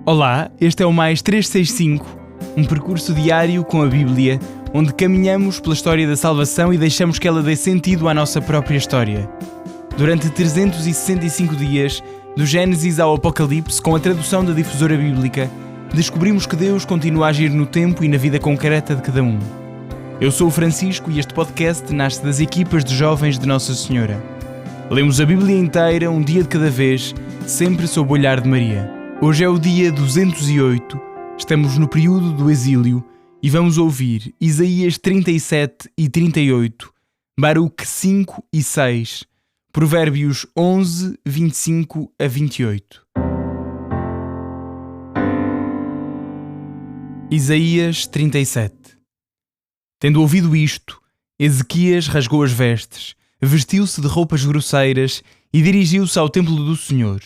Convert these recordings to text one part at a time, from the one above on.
Olá, este é o Mais 365, um percurso diário com a Bíblia, onde caminhamos pela história da salvação e deixamos que ela dê sentido à nossa própria história. Durante 365 dias, do Gênesis ao Apocalipse, com a tradução da Difusora Bíblica, descobrimos que Deus continua a agir no tempo e na vida concreta de cada um. Eu sou o Francisco e este podcast nasce das equipas de jovens de Nossa Senhora. Lemos a Bíblia inteira, um dia de cada vez, sempre sob o olhar de Maria. Hoje é o dia 208, estamos no período do exílio e vamos ouvir Isaías 37 e 38, Baruque 5 e 6, Provérbios 11, 25 a 28. Isaías 37. Tendo ouvido isto, Ezequias rasgou as vestes, vestiu-se de roupas grosseiras e dirigiu-se ao templo do Senhor.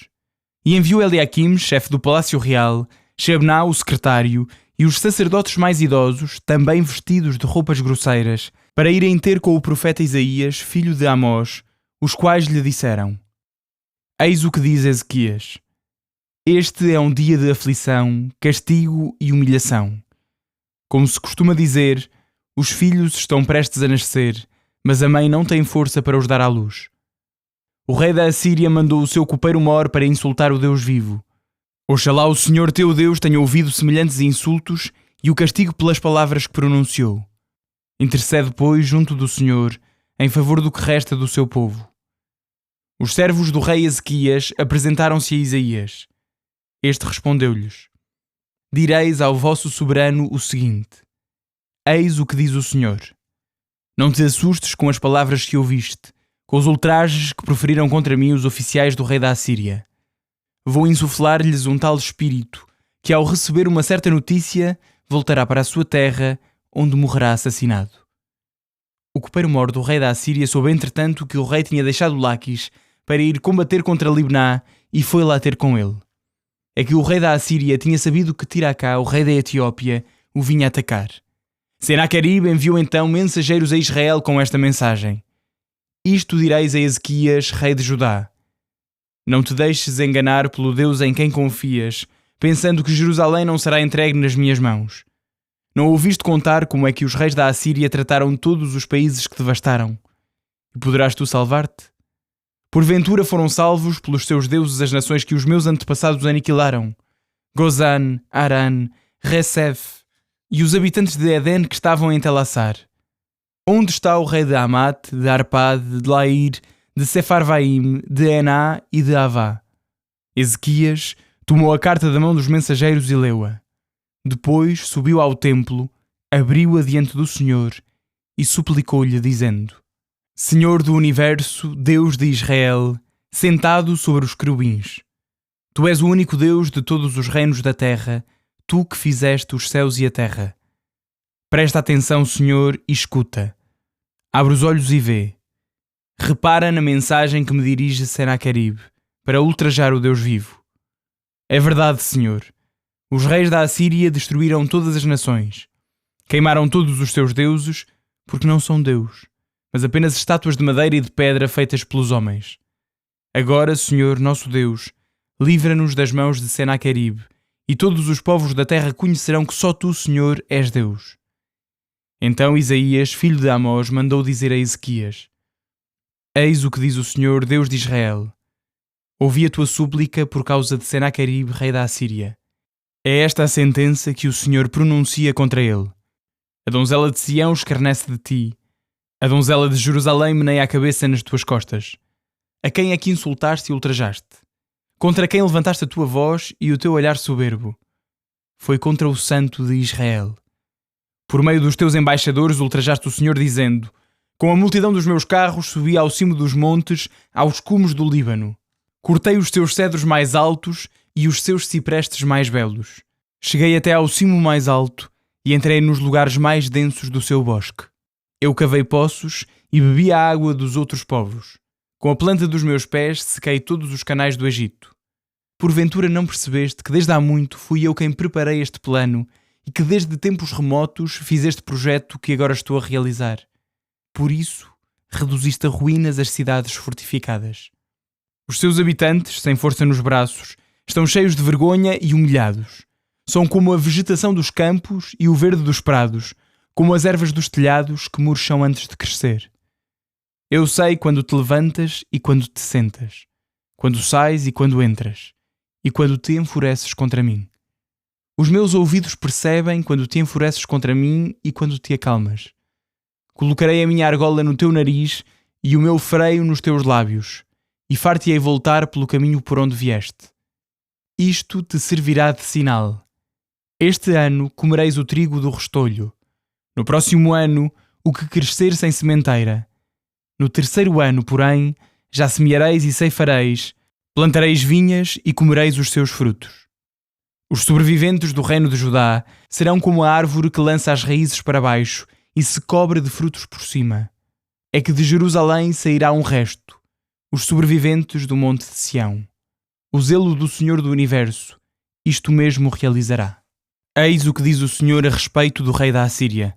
E enviou Eliaquim, chefe do palácio real, Shebná, o secretário, e os sacerdotes mais idosos, também vestidos de roupas grosseiras, para irem ter com o profeta Isaías, filho de Amós, os quais lhe disseram: Eis o que diz Ezequias: Este é um dia de aflição, castigo e humilhação. Como se costuma dizer, os filhos estão prestes a nascer, mas a mãe não tem força para os dar à luz. O rei da Assíria mandou o seu copeiro mor para insultar o Deus vivo. Oxalá o Senhor teu Deus tenha ouvido semelhantes insultos e o castigo pelas palavras que pronunciou. Intercede, pois, junto do Senhor, em favor do que resta do seu povo. Os servos do rei Ezequias apresentaram-se a Isaías. Este respondeu-lhes: Direis ao vosso soberano o seguinte: Eis o que diz o Senhor. Não te assustes com as palavras que ouviste, com os ultrajes que proferiram contra mim os oficiais do rei da Assíria. Vou insuflar-lhes um tal espírito, que ao receber uma certa notícia, voltará para a sua terra, onde morrerá assassinado. O copeiro-mor do rei da Assíria soube entretanto que o rei tinha deixado Laquis para ir combater contra Libná e foi lá ter com ele. É que o rei da Assíria tinha sabido que Tiracá, o rei da Etiópia, o vinha atacar. Senaqueribe enviou então mensageiros a Israel com esta mensagem: Isto direis a Ezequias, rei de Judá: Não te deixes enganar pelo Deus em quem confias, pensando que Jerusalém não será entregue nas minhas mãos. Não ouviste contar como é que os reis da Assíria trataram todos os países que devastaram? E poderás tu salvar-te? Porventura foram salvos pelos teus deuses as nações que os meus antepassados aniquilaram: Gozan, Aran, Recef e os habitantes de Éden que estavam em Telassar. Onde está o rei de Amate, de Arpad, de Lair, de Sefarvaim, de Ená e de Avá? Ezequias tomou a carta da mão dos mensageiros e leu-a. Depois subiu ao templo, abriu-a diante do Senhor e suplicou-lhe, dizendo: Senhor do universo, Deus de Israel, sentado sobre os querubins, Tu és o único Deus de todos os reinos da terra, Tu que fizeste os céus e a terra. Presta atenção, Senhor, e escuta. Abre os olhos e vê. Repara na mensagem que me dirige Senaqueribe, para ultrajar o Deus vivo. É verdade, Senhor. Os reis da Assíria destruíram todas as nações. Queimaram todos os seus deuses, porque não são Deus, mas apenas estátuas de madeira e de pedra feitas pelos homens. Agora, Senhor, nosso Deus, livra-nos das mãos de Senaqueribe, e todos os povos da terra conhecerão que só Tu, Senhor, és Deus. Então Isaías, filho de Amós, mandou dizer a Ezequias: Eis o que diz o Senhor, Deus de Israel: Ouvi a tua súplica por causa de Senaqueribe, rei da Assíria. É esta a sentença que o Senhor pronuncia contra ele. A donzela de Sião escarnece de ti. A donzela de Jerusalém meneia a cabeça nas tuas costas. A quem é que insultaste e ultrajaste? Contra quem levantaste a tua voz e o teu olhar soberbo? Foi contra o Santo de Israel. Por meio dos teus embaixadores ultrajaste o Senhor, dizendo: Com a multidão dos meus carros subi ao cimo dos montes, aos cumes do Líbano. Cortei os seus cedros mais altos e os seus ciprestes mais belos. Cheguei até ao cimo mais alto e entrei nos lugares mais densos do seu bosque. Eu cavei poços e bebi a água dos outros povos. Com a planta dos meus pés sequei todos os canais do Egito. Porventura não percebeste que desde há muito fui eu quem preparei este plano e que desde tempos remotos fiz este projeto que agora estou a realizar? Por isso, reduziste a ruínas as cidades fortificadas. Os seus habitantes, sem força nos braços, Estão cheios de vergonha e humilhados. São como a vegetação dos campos e o verde dos prados, como as ervas dos telhados que murcham antes de crescer. Eu sei quando te levantas e quando te sentas, quando sais e quando entras, e quando te enfureces contra mim. Os meus ouvidos percebem quando te enfureces contra mim e quando te acalmas. Colocarei a minha argola no teu nariz e o meu freio nos teus lábios, e far-te-ei voltar pelo caminho por onde vieste. Isto te servirá de sinal. Este ano comereis o trigo do restolho. No próximo ano, o que crescer sem sementeira. No terceiro ano, porém, já semeareis e ceifareis, plantareis vinhas e comereis os seus frutos. Os sobreviventes do reino de Judá serão como a árvore que lança as raízes para baixo e se cobre de frutos por cima. É que de Jerusalém sairá um resto, os sobreviventes do monte de Sião. O zelo do Senhor do Universo, isto mesmo realizará. Eis o que diz o Senhor a respeito do rei da Assíria.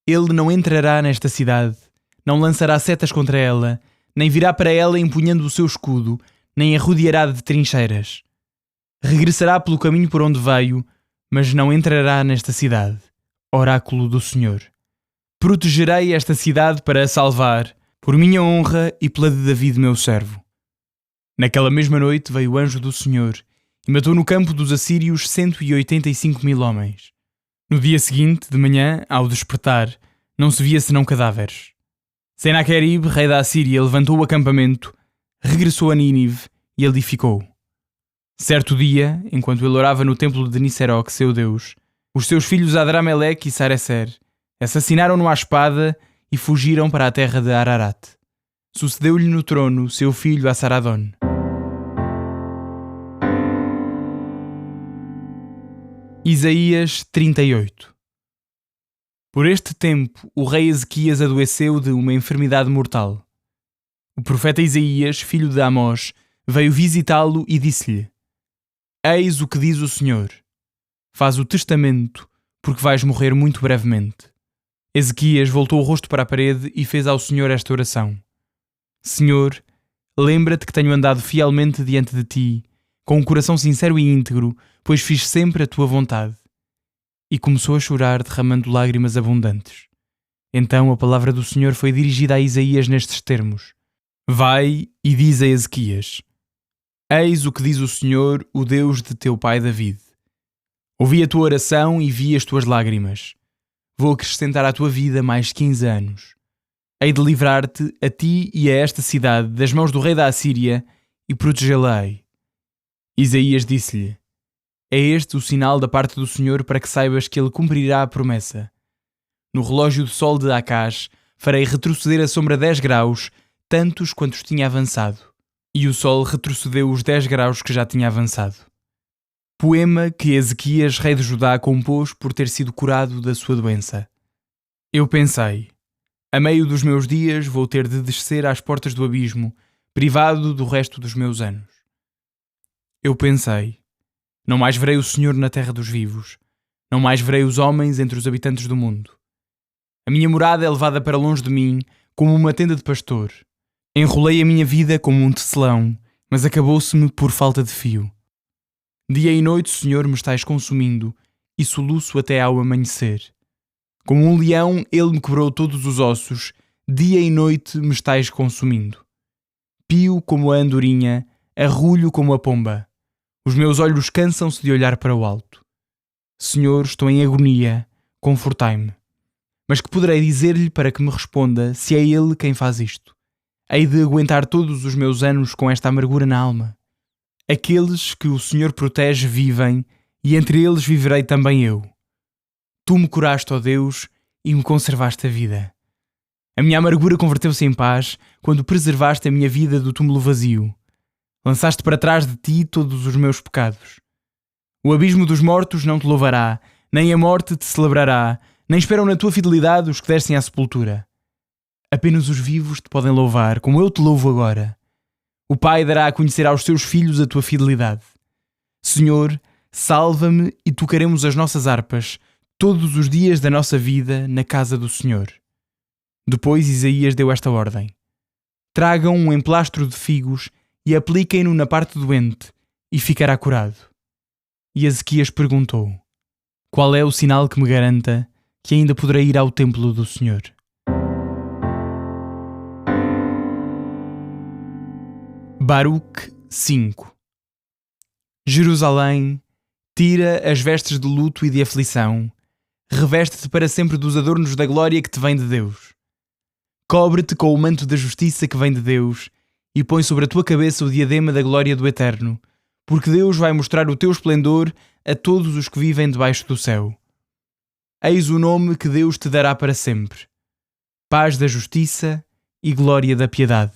Ele não entrará nesta cidade, não lançará setas contra ela, nem virá para ela empunhando o seu escudo, nem a rodeará de trincheiras. Regressará pelo caminho por onde veio, mas não entrará nesta cidade. Oráculo do Senhor. Protegerei esta cidade para a salvar, por minha honra e pela de David meu servo. Naquela mesma noite veio o anjo do Senhor e matou no campo dos assírios 185.000 homens. No dia seguinte, de manhã, ao despertar, não se via senão cadáveres. Senaqueribe, rei da Assíria, levantou o acampamento, regressou a Nínive e ali ficou. Certo dia, enquanto ele orava no templo de Nisseroque, seu Deus, os seus filhos Adrameleque e Sarecer assassinaram-no à espada e fugiram para a terra de Ararat. Sucedeu-lhe no trono seu filho Assaradon. Isaías 38. Por este tempo, o rei Ezequias adoeceu de uma enfermidade mortal. O profeta Isaías, filho de Amós, veio visitá-lo e disse-lhe: Eis o que diz o Senhor. Faz o testamento, porque vais morrer muito brevemente. Ezequias voltou o rosto para a parede e fez ao Senhor esta oração: Senhor, lembra-te que tenho andado fielmente diante de ti, com um coração sincero e íntegro, pois fiz sempre a tua vontade. E começou a chorar, derramando lágrimas abundantes. Então a palavra do Senhor foi dirigida a Isaías nestes termos: Vai e diz a Ezequias: Eis o que diz o Senhor, o Deus de teu pai David. Ouvi a tua oração e vi as tuas lágrimas. Vou acrescentar à tua vida mais 15 anos. Hei de livrar-te, a ti e a esta cidade, das mãos do rei da Assíria, e protegê-la-ei. Isaías disse-lhe: É este o sinal da parte do Senhor para que saibas que ele cumprirá a promessa. No relógio do sol de Acás farei retroceder a sombra 10 graus, tantos quantos tinha avançado. E o sol retrocedeu os 10 graus que já tinha avançado. Poema que Ezequias, rei de Judá, compôs por ter sido curado da sua doença. Eu pensei: a meio dos meus dias vou ter de descer às portas do abismo, privado do resto dos meus anos. Eu pensei: não mais verei o Senhor na terra dos vivos, não mais verei os homens entre os habitantes do mundo. A minha morada é levada para longe de mim, como uma tenda de pastor. Enrolei a minha vida como um tecelão, mas acabou-se-me por falta de fio. Dia e noite, Senhor, me estais consumindo, e soluço até ao amanhecer. Como um leão, ele me quebrou todos os ossos, dia e noite me estais consumindo. Pio como a andorinha, arrulho como a pomba. Os meus olhos cansam-se de olhar para o alto. Senhor, estou em agonia, confortai-me. Mas que poderei dizer-lhe para que me responda, se é ele quem faz isto? Hei de aguentar todos os meus anos com esta amargura na alma. Aqueles que o Senhor protege vivem, e entre eles viverei também eu. Tu me curaste, ó Deus, e me conservaste a vida. A minha amargura converteu-se em paz quando preservaste a minha vida do túmulo vazio. Lançaste para trás de ti todos os meus pecados. O abismo dos mortos não te louvará, nem a morte te celebrará, nem esperam na tua fidelidade os que descem à sepultura. Apenas os vivos te podem louvar, como eu te louvo agora. O Pai dará a conhecer aos seus filhos a tua fidelidade. Senhor, salva-me e tocaremos as nossas harpas todos os dias da nossa vida na casa do Senhor. Depois Isaías deu esta ordem: Tragam um emplastro de figos e apliquem-no na parte doente e ficará curado. E Ezequias perguntou: qual é o sinal que me garanta que ainda poderei ir ao templo do Senhor? Baruque 5. Jerusalém, tira as vestes de luto e de aflição, reveste-te para sempre dos adornos da glória que te vem de Deus. Cobre-te com o manto da justiça que vem de Deus e põe sobre a tua cabeça o diadema da glória do Eterno, porque Deus vai mostrar o teu esplendor a todos os que vivem debaixo do céu. Eis o nome que Deus te dará para sempre: paz da justiça e glória da piedade.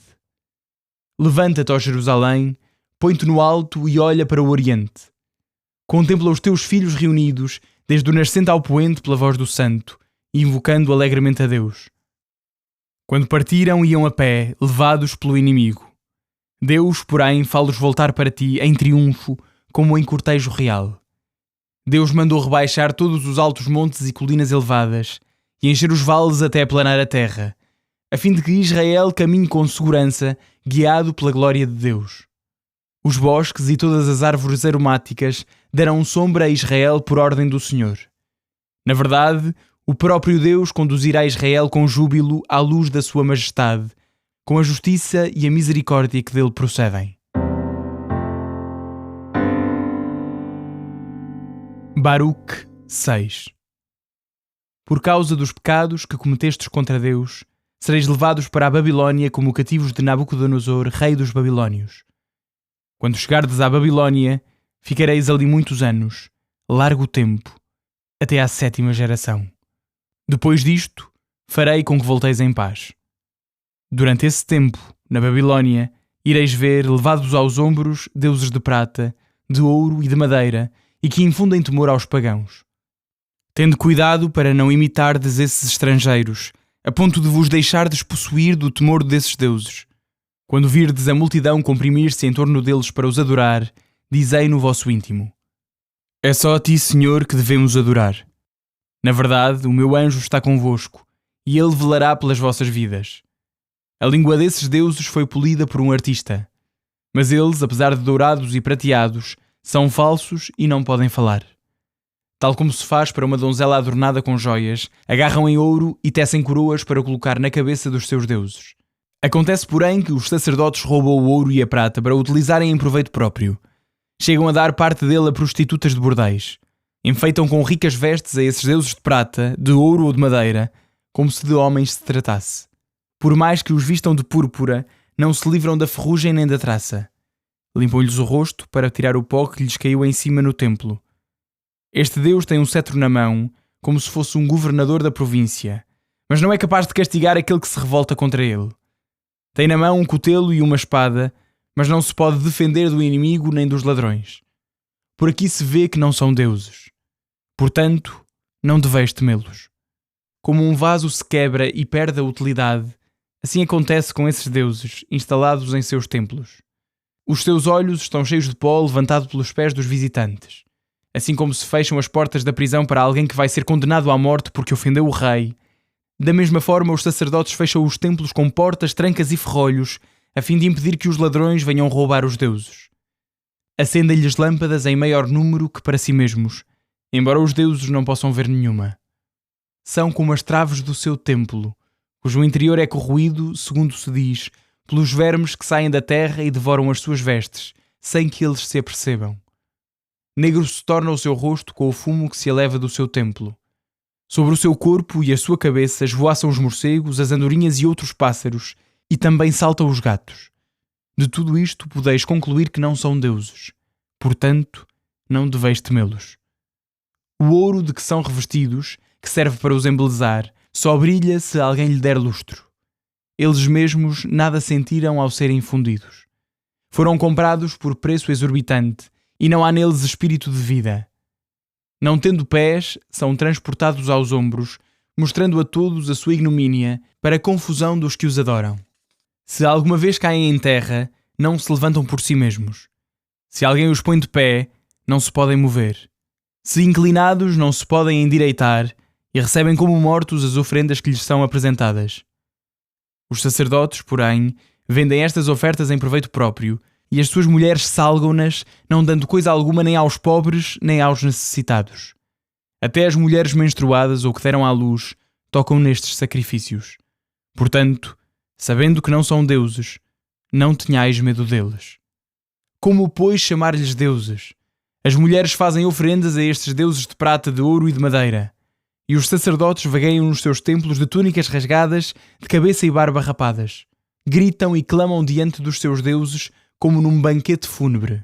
Levanta-te, ó Jerusalém, põe-te no alto e olha para o oriente. Contempla os teus filhos reunidos, desde o nascente ao poente pela voz do santo, invocando alegremente a Deus. Quando partiram, iam a pé, levados pelo inimigo. Deus, porém, fá-los voltar para ti em triunfo, como em cortejo real. Deus mandou rebaixar todos os altos montes e colinas elevadas, e encher os vales até aplanar a terra, a fim de que Israel caminhe com segurança, guiado pela glória de Deus. Os bosques e todas as árvores aromáticas darão sombra a Israel por ordem do Senhor. Na verdade, o próprio Deus conduzirá Israel com júbilo à luz da sua majestade, com a justiça e a misericórdia que dele procedem. Baruque 6. Por causa dos pecados que cometestes contra Deus, sereis levados para a Babilônia como cativos de Nabucodonosor, rei dos babilônios. Quando chegardes à Babilônia, ficareis ali muitos anos, largo tempo, até à 7ª geração. Depois disto, farei com que volteis em paz. Durante esse tempo, na Babilônia, ireis ver, levados aos ombros, deuses de prata, de ouro e de madeira, e que infundem temor aos pagãos. Tende cuidado para não imitardes esses estrangeiros, a ponto de vos deixardes possuir do temor desses deuses. Quando virdes a multidão comprimir-se em torno deles para os adorar, dizei no vosso íntimo: é só a ti, Senhor, que devemos adorar. Na verdade, o meu anjo está convosco, e ele velará pelas vossas vidas. A língua desses deuses foi polida por um artista, mas eles, apesar de dourados e prateados, são falsos e não podem falar. Tal como se faz para uma donzela adornada com joias, agarram em ouro e tecem coroas para colocar na cabeça dos seus deuses. Acontece, porém, que os sacerdotes roubam o ouro e a prata para o utilizarem em proveito próprio. Chegam a dar parte dele a prostitutas de bordéis. Enfeitam com ricas vestes a esses deuses de prata, de ouro ou de madeira, como se de homens se tratasse. Por mais que os vistam de púrpura, não se livram da ferrugem nem da traça. Limpam-lhes o rosto para tirar o pó que lhes caiu em cima no templo. Este Deus tem um cetro na mão, como se fosse um governador da província, mas não é capaz de castigar aquele que se revolta contra ele. Tem na mão um cutelo e uma espada, mas não se pode defender do inimigo nem dos ladrões. Por aqui se vê que não são deuses. Portanto, não deveis temê-los. Como um vaso se quebra e perde a utilidade, assim acontece com esses deuses instalados em seus templos. Os seus olhos estão cheios de pó levantado pelos pés dos visitantes. Assim como se fecham as portas da prisão para alguém que vai ser condenado à morte porque ofendeu o rei, da mesma forma os sacerdotes fecham os templos com portas, trancas e ferrolhos, a fim de impedir que os ladrões venham roubar os deuses. Acendem-lhes lâmpadas em maior número que para si mesmos, embora os deuses não possam ver nenhuma. São como as traves do seu templo, cujo interior é corroído, segundo se diz, pelos vermes que saem da terra e devoram as suas vestes, sem que eles se apercebam. Negro se torna o seu rosto com o fumo que se eleva do seu templo. Sobre o seu corpo e a sua cabeça esvoaçam os morcegos, as andorinhas e outros pássaros, e também saltam os gatos. De tudo isto podeis concluir que não são deuses. Portanto, não deveis temê-los. O ouro de que são revestidos, que serve para os embelezar, só brilha se alguém lhe der lustro. Eles mesmos nada sentiram ao serem fundidos. Foram comprados por preço exorbitante, e não há neles espírito de vida. Não tendo pés, são transportados aos ombros, mostrando a todos a sua ignomínia, para a confusão dos que os adoram. Se alguma vez caem em terra, não se levantam por si mesmos. Se alguém os põe de pé, não se podem mover. Se inclinados, não se podem endireitar, e recebem como mortos as oferendas que lhes são apresentadas. Os sacerdotes, porém, vendem estas ofertas em proveito próprio, e as suas mulheres salgam-nas, não dando coisa alguma nem aos pobres nem aos necessitados. Até as mulheres menstruadas ou que deram à luz tocam nestes sacrifícios. Portanto, sabendo que não são deuses, não tenhais medo deles. Como, pois, chamar-lhes deuses? As mulheres fazem oferendas a estes deuses de prata, de ouro e de madeira, e os sacerdotes vagueiam nos seus templos de túnicas rasgadas, de cabeça e barba rapadas. Gritam e clamam diante dos seus deuses como num banquete fúnebre.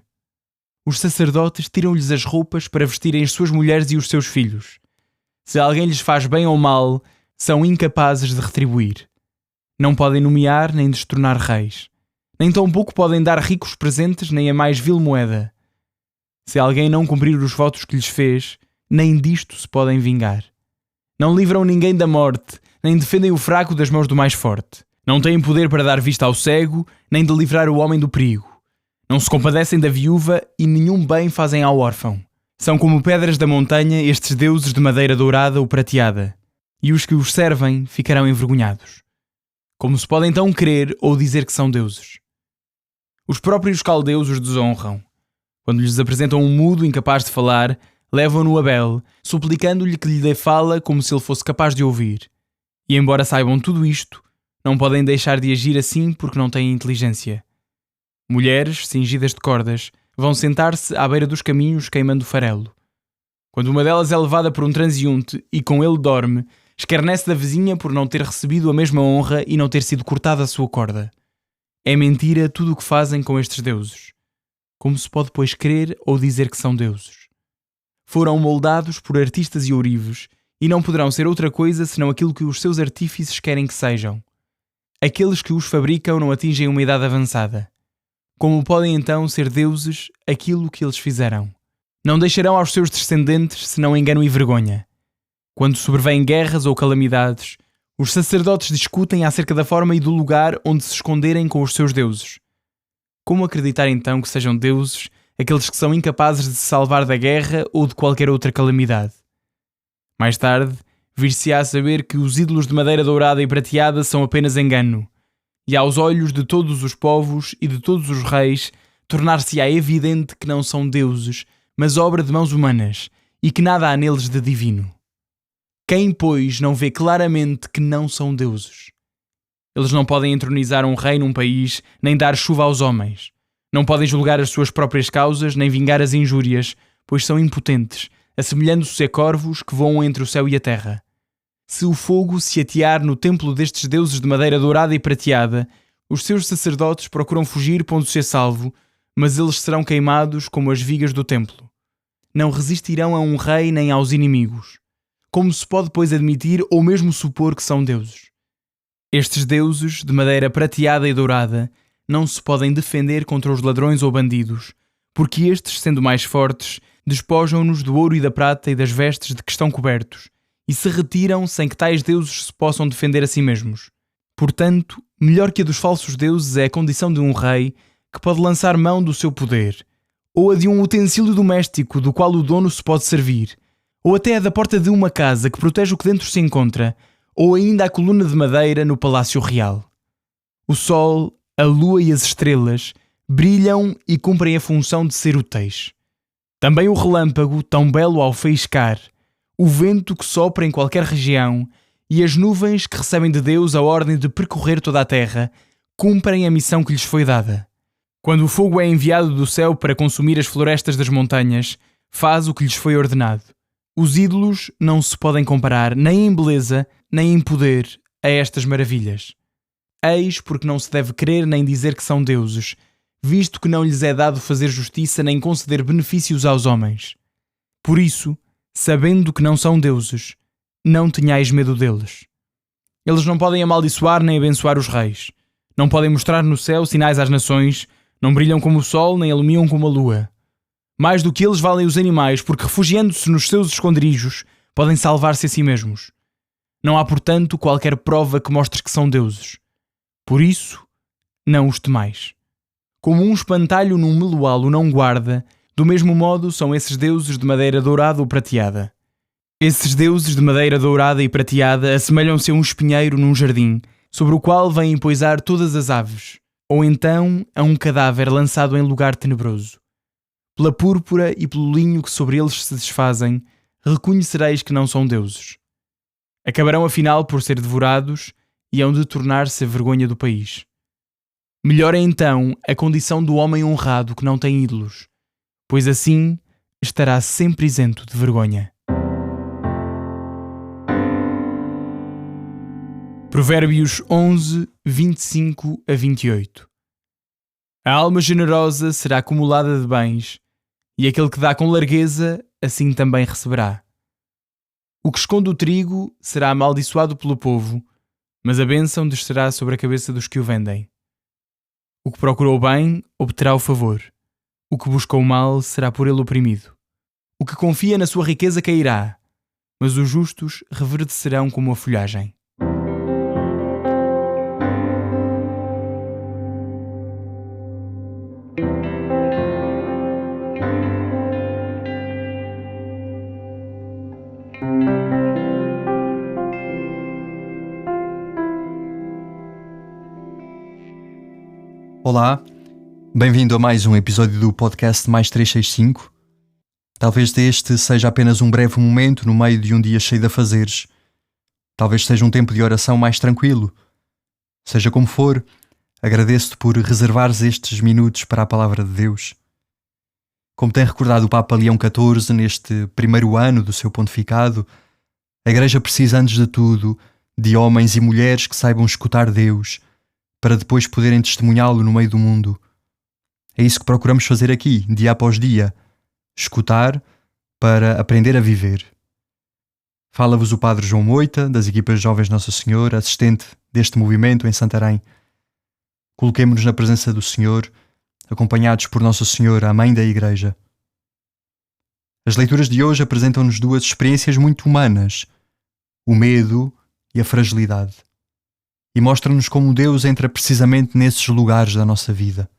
Os sacerdotes tiram-lhes as roupas para vestirem as suas mulheres e os seus filhos. Se alguém lhes faz bem ou mal, são incapazes de retribuir. Não podem nomear nem destronar reis. Nem tampouco podem dar ricos presentes nem a mais vil moeda. Se alguém não cumprir os votos que lhes fez, nem disto se podem vingar. Não livram ninguém da morte, nem defendem o fraco das mãos do mais forte. Não têm poder para dar vista ao cego, nem de livrar o homem do perigo. Não se compadecem da viúva e nenhum bem fazem ao órfão. São como pedras da montanha estes deuses de madeira dourada ou prateada, e os que os servem ficarão envergonhados. Como se pode então crer ou dizer que são deuses? Os próprios caldeus os desonram. Quando lhes apresentam um mudo incapaz de falar, levam-no a Bel, suplicando-lhe que lhe dê fala como se ele fosse capaz de ouvir. E embora saibam tudo isto, não podem deixar de agir assim porque não têm inteligência. Mulheres, cingidas de cordas, vão sentar-se à beira dos caminhos queimando farelo. Quando uma delas é levada por um transeunte e com ele dorme, escarnece da vizinha por não ter recebido a mesma honra e não ter sido cortada a sua corda. É mentira tudo o que fazem com estes deuses. Como se pode, pois, crer ou dizer que são deuses? Foram moldados por artistas e ourives e não poderão ser outra coisa senão aquilo que os seus artífices querem que sejam. Aqueles que os fabricam não atingem uma idade avançada. Como podem então ser deuses aquilo que eles fizeram? Não deixarão aos seus descendentes senão engano e vergonha. Quando sobrevêm guerras ou calamidades, os sacerdotes discutem acerca da forma e do lugar onde se esconderem com os seus deuses. Como acreditar então que sejam deuses aqueles que são incapazes de se salvar da guerra ou de qualquer outra calamidade? Mais tarde, vir-se-á a saber que os ídolos de madeira dourada e prateada são apenas engano, e aos olhos de todos os povos e de todos os reis tornar-se-á evidente que não são deuses, mas obra de mãos humanas, e que nada há neles de divino. Quem, pois, não vê claramente que não são deuses? Eles não podem entronizar um rei num país, nem dar chuva aos homens. Não podem julgar as suas próprias causas, nem vingar as injúrias, pois são impotentes, assemelhando-se a corvos que voam entre o céu e a terra. Se o fogo se atear no templo destes deuses de madeira dourada e prateada, os seus sacerdotes procuram fugir pondo-se a salvo, mas eles serão queimados como as vigas do templo. Não resistirão a um rei nem aos inimigos. Como se pode, pois, admitir ou mesmo supor que são deuses? Estes deuses, de madeira prateada e dourada, não se podem defender contra os ladrões ou bandidos, porque estes, sendo mais fortes, despojam-nos do ouro e da prata e das vestes de que estão cobertos, e se retiram sem que tais deuses se possam defender a si mesmos. Portanto, melhor que a dos falsos deuses é a condição de um rei que pode lançar mão do seu poder, ou a de um utensílio doméstico do qual o dono se pode servir, ou até a da porta de uma casa que protege o que dentro se encontra, ou ainda a coluna de madeira no palácio real. O sol, a lua e as estrelas brilham e cumprem a função de ser úteis. Também o relâmpago, tão belo ao faiscar, o vento que sopra em qualquer região e as nuvens que recebem de Deus a ordem de percorrer toda a terra, cumprem a missão que lhes foi dada. Quando o fogo é enviado do céu para consumir as florestas das montanhas, faz o que lhes foi ordenado. Os ídolos não se podem comparar nem em beleza, nem em poder a estas maravilhas. Eis porque não se deve crer nem dizer que são deuses, visto que não lhes é dado fazer justiça nem conceder benefícios aos homens. Por isso, sabendo que não são deuses, não tenhais medo deles. Eles não podem amaldiçoar nem abençoar os reis. Não podem mostrar no céu sinais às nações, não brilham como o sol nem iluminam como a lua. Mais do que eles valem os animais, porque refugiando-se nos seus esconderijos, podem salvar-se a si mesmos. Não há, portanto, qualquer prova que mostre que são deuses. Por isso, não os temais. Como um espantalho num meloal o não guarda, do mesmo modo são esses deuses de madeira dourada ou prateada. Esses deuses de madeira dourada e prateada assemelham-se a um espinheiro num jardim, sobre o qual vêm poisar todas as aves. ou então a um cadáver lançado em lugar tenebroso. Pela púrpura e pelo linho que sobre eles se desfazem, reconhecereis que não são deuses. Acabarão afinal por ser devorados e hão de tornar-se a vergonha do país. Melhor é então a condição do homem honrado que não tem ídolos, pois assim estará sempre isento de vergonha. Provérbios 11, 25 a 28. A alma generosa será acumulada de bens, e aquele que dá com largueza, assim também receberá. O que esconde o trigo será amaldiçoado pelo povo, mas a bênção descerá sobre a cabeça dos que o vendem. O que procurou o bem, obterá o favor. O que busca o mal, será por ele oprimido. O que confia na sua riqueza cairá, mas os justos reverdecerão como a folhagem. Olá, bem-vindo a mais um episódio do podcast Mais 365. Talvez este seja apenas um breve momento no meio de um dia cheio de afazeres. Talvez seja um tempo de oração mais tranquilo. Seja como for, agradeço-te por reservares estes minutos para a Palavra de Deus. Como tem recordado o Papa Leão XIV neste primeiro ano do seu pontificado, a Igreja precisa, antes de tudo, de homens e mulheres que saibam escutar Deus, para depois poderem testemunhá-lo no meio do mundo. É isso que procuramos fazer aqui, dia após dia. Escutar para aprender a viver. Fala-vos o Padre João Moita, das equipas Jovens Nossa Senhora, assistente deste movimento em Santarém. Coloquemo-nos na presença do Senhor, acompanhados por Nossa Senhora, a Mãe da Igreja. As leituras de hoje apresentam-nos duas experiências muito humanas, o medo e a fragilidade. E mostram-nos como Deus entra precisamente nesses lugares da nossa vida.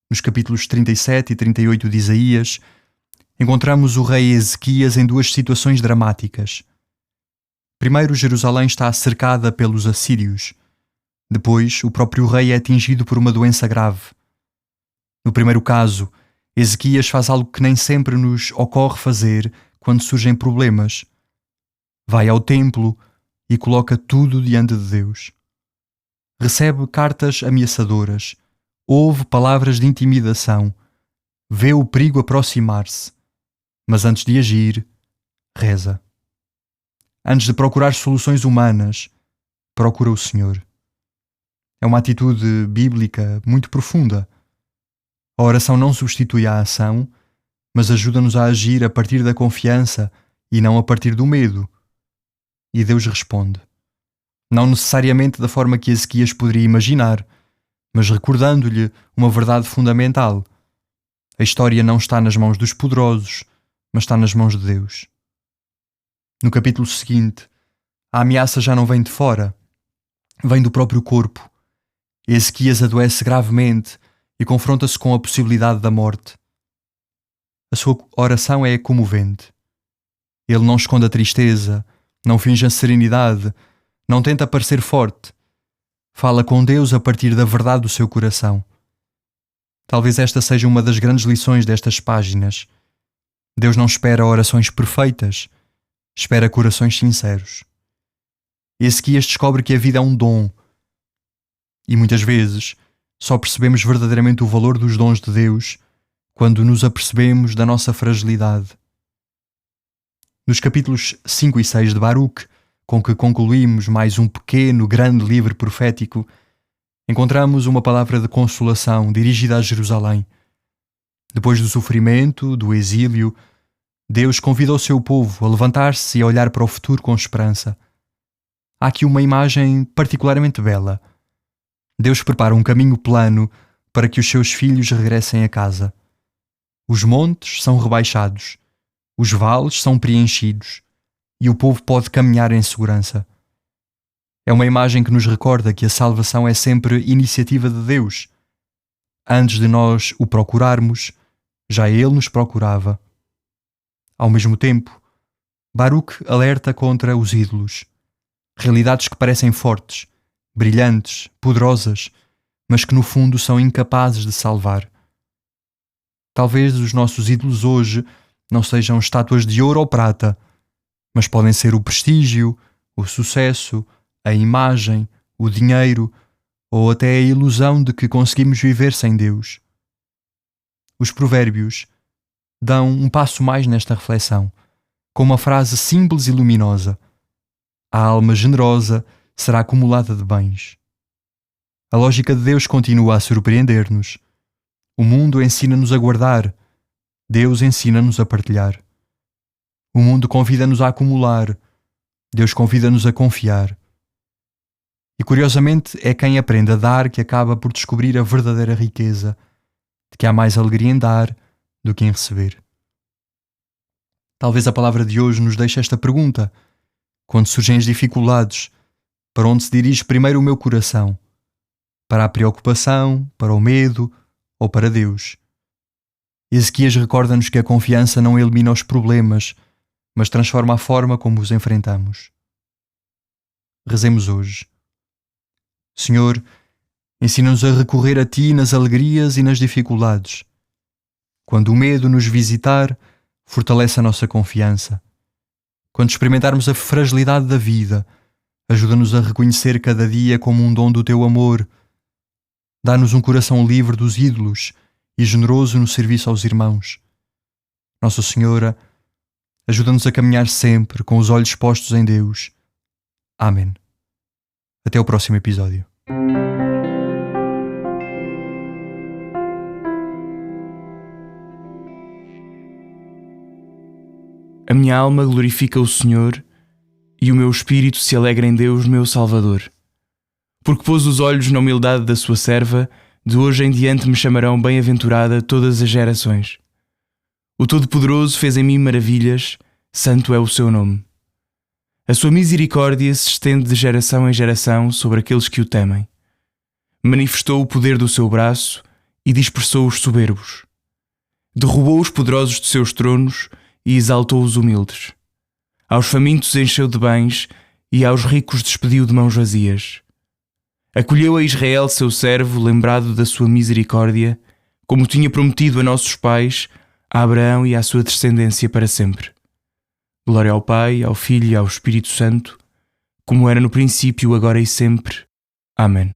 Nos capítulos 37 e 38 de Isaías, encontramos o rei Ezequias em duas situações dramáticas. Primeiro, Jerusalém está cercada pelos assírios. Depois, o próprio rei é atingido por uma doença grave. No primeiro caso, Ezequias faz algo que nem sempre nos ocorre fazer quando surgem problemas. Vai ao templo e coloca tudo diante de Deus. Recebe cartas ameaçadoras, ouve palavras de intimidação, vê o perigo aproximar-se, mas antes de agir, reza. Antes de procurar soluções humanas, procura o Senhor. É uma atitude bíblica muito profunda. A oração não substitui a ação, mas ajuda-nos a agir a partir da confiança e não a partir do medo. E Deus responde. Não necessariamente da forma que Ezequias poderia imaginar, mas recordando-lhe uma verdade fundamental. A história não está nas mãos dos poderosos, mas está nas mãos de Deus. No capítulo seguinte, a ameaça já não vem de fora, vem do próprio corpo. Ezequias adoece gravemente e confronta-se com a possibilidade da morte. A sua oração é comovente. Ele não esconde a tristeza, não finge a serenidade, não tenta parecer forte. Fala com Deus a partir da verdade do seu coração. Talvez esta seja uma das grandes lições destas páginas. Deus não espera orações perfeitas, espera corações sinceros. Ezequias descobre que a vida é um dom. E muitas vezes só percebemos verdadeiramente o valor dos dons de Deus quando nos apercebemos da nossa fragilidade. Nos capítulos 5 e 6 de Baruque, com que concluímos mais um pequeno, grande livro profético, encontramos uma palavra de consolação dirigida a Jerusalém. Depois do sofrimento, do exílio, Deus convida o seu povo a levantar-se e a olhar para o futuro com esperança. Há aqui uma imagem particularmente bela. Deus prepara um caminho plano para que os seus filhos regressem a casa. Os montes são rebaixados, os vales são preenchidos, e o povo pode caminhar em segurança. É uma imagem que nos recorda que a salvação é sempre iniciativa de Deus. Antes de nós o procurarmos, já Ele nos procurava. Ao mesmo tempo, Baruque alerta contra os ídolos. Realidades que parecem fortes, brilhantes, poderosas, mas que no fundo são incapazes de salvar. Talvez os nossos ídolos hoje não sejam estátuas de ouro ou prata, mas podem ser o prestígio, o sucesso, a imagem, o dinheiro ou até a ilusão de que conseguimos viver sem Deus. Os provérbios dão um passo mais nesta reflexão, com uma frase simples e luminosa: a alma generosa será acumulada de bens. A lógica de Deus continua a surpreender-nos. O mundo ensina-nos a guardar, Deus ensina-nos a partilhar. O mundo convida-nos a acumular, Deus convida-nos a confiar. E curiosamente é quem aprende a dar que acaba por descobrir a verdadeira riqueza, de que há mais alegria em dar do que em receber. Talvez a palavra de hoje nos deixe esta pergunta: quando surgem as dificuldades, para onde se dirige primeiro o meu coração? Para a preocupação, para o medo ou para Deus? Ezequias recorda-nos que a confiança não elimina os problemas, mas transforma a forma como os enfrentamos. Rezemos hoje. Senhor, ensina-nos a recorrer a Ti nas alegrias e nas dificuldades. Quando o medo nos visitar, fortalece a nossa confiança. Quando experimentarmos a fragilidade da vida, ajuda-nos a reconhecer cada dia como um dom do Teu amor. Dá-nos um coração livre dos ídolos e generoso no serviço aos irmãos. Nossa Senhora, ajuda-nos a caminhar sempre com os olhos postos em Deus. Amém. Até o próximo episódio. A minha alma glorifica o Senhor e o meu espírito se alegra em Deus, meu Salvador. Porque pôs os olhos na humildade da sua serva, de hoje em diante me chamarão bem-aventurada todas as gerações. O Todo-Poderoso fez em mim maravilhas, santo é o seu nome. A sua misericórdia se estende de geração em geração sobre aqueles que o temem. Manifestou o poder do seu braço e dispersou os soberbos. Derrubou os poderosos de seus tronos e exaltou os humildes. Aos famintos encheu de bens e aos ricos despediu de mãos vazias. Acolheu a Israel, seu servo, lembrado da sua misericórdia, como tinha prometido a nossos pais, a Abraão e à sua descendência para sempre. Glória ao Pai, ao Filho e ao Espírito Santo, como era no princípio, agora e sempre. Amém.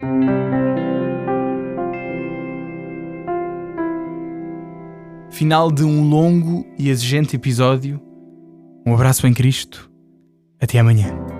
Final de um longo e exigente episódio. Um abraço em Cristo. Até amanhã.